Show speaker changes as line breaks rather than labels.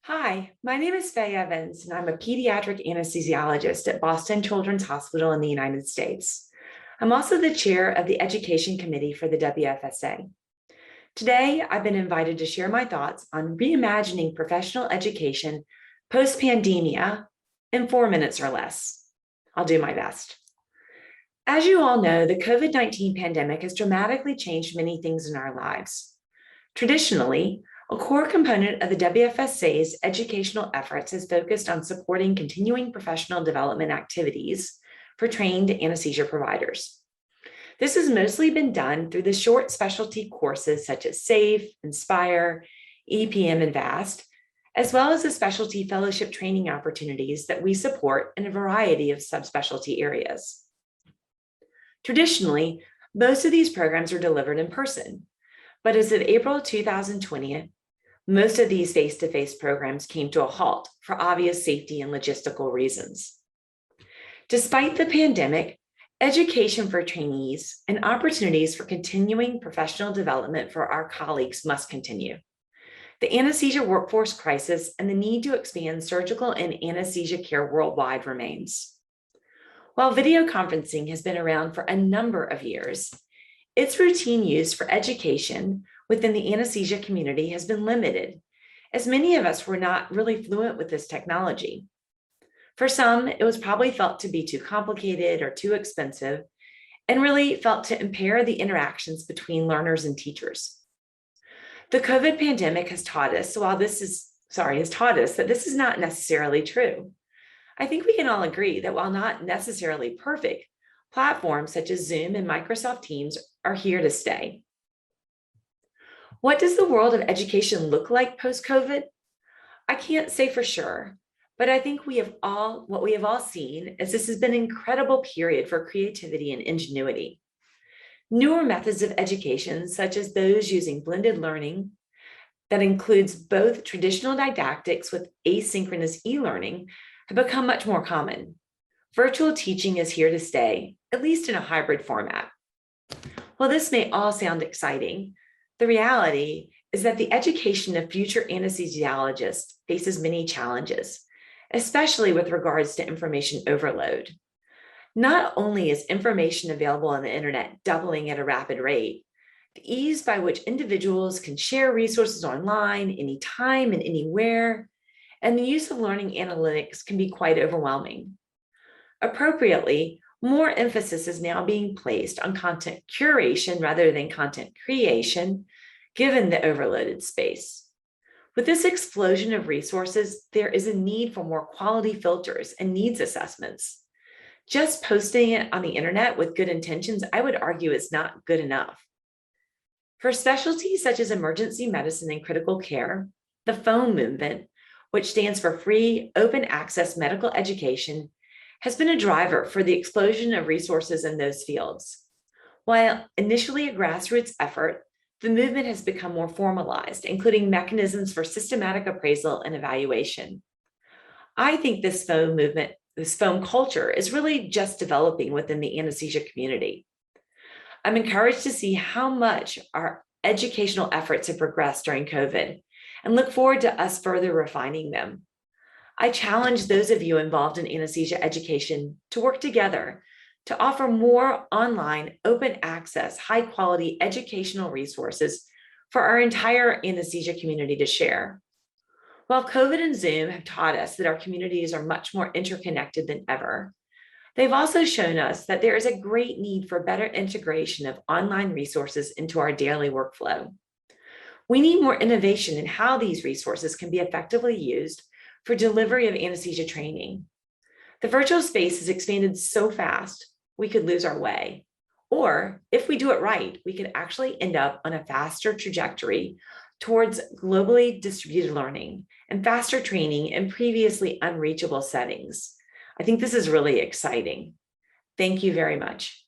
Hi, my name is Faye Evans, and I'm a pediatric anesthesiologist at Boston Children's Hospital in the United States. I'm also the chair of the Education Committee for the WFSA. Today, I've been invited to share my thoughts on reimagining professional education post-pandemia in 4 minutes or less. I'll do my best. As you all know, the COVID-19 pandemic has dramatically changed many things in our lives. Traditionally, a core component of the WFSA's educational efforts is focused on supporting continuing professional development activities for trained anesthesia providers. This has mostly been done through the short specialty courses such as SAFE, Inspire, EPM, and VAST, as well as the specialty fellowship training opportunities that we support in a variety of subspecialty areas. Traditionally, most of these programs are delivered in person, but as of April 2020, most of these face-to-face programs came to a halt for obvious safety and logistical reasons. Despite the pandemic, education for trainees and opportunities for continuing professional development for our colleagues must continue. The anesthesia workforce crisis and the need to expand surgical and anesthesia care worldwide remains. While video conferencing has been around for a number of years, its routine use for education within the anesthesia community has been limited, as many of us were not really fluent with this technology. For some, it was probably felt to be too complicated or too expensive, and really felt to impair the interactions between learners and teachers. The COVID pandemic has taught us, that this is not necessarily true. I think we can all agree that while not necessarily perfect, platforms such as Zoom and Microsoft Teams are here to stay. What does the world of education look like post-COVID? I can't say for sure, but I think what we have all seen is this has been an incredible period for creativity and ingenuity. Newer methods of education, such as those using blended learning that includes both traditional didactics with asynchronous e-learning, have become much more common. Virtual teaching is here to stay, at least in a hybrid format. While this may all sound exciting, the reality is that the education of future anesthesiologists faces many challenges, especially with regards to information overload. Not only is information available on the internet doubling at a rapid rate, the ease by which individuals can share resources online anytime and anywhere, and the use of learning analytics can be quite overwhelming. Appropriately, more emphasis is now being placed on content curation rather than content creation, given the overloaded space. With this explosion of resources, there is a need for more quality filters and needs assessments. Just posting it on the internet with good intentions, I would argue, is not good enough. For specialties such as emergency medicine and critical care, the PHOME movement, which stands for Free Open Access Medical Education, has been a driver for the explosion of resources in those fields. While initially a grassroots effort, the movement has become more formalized, including mechanisms for systematic appraisal and evaluation. I think this PHOME culture is really just developing within the anesthesia community. I'm encouraged to see how much our educational efforts have progressed during COVID and look forward to us further refining them. I challenge those of you involved in anesthesia education to work together to offer more online, open access, high quality educational resources for our entire anesthesia community to share. While COVID and Zoom have taught us that our communities are much more interconnected than ever, they've also shown us that there is a great need for better integration of online resources into our daily workflow. We need more innovation in how these resources can be effectively used for delivery of anesthesia training. The virtual space has expanded so fast, we could lose our way. Or if we do it right, we could actually end up on a faster trajectory towards globally distributed learning and faster training in previously unreachable settings. I think this is really exciting. Thank you very much.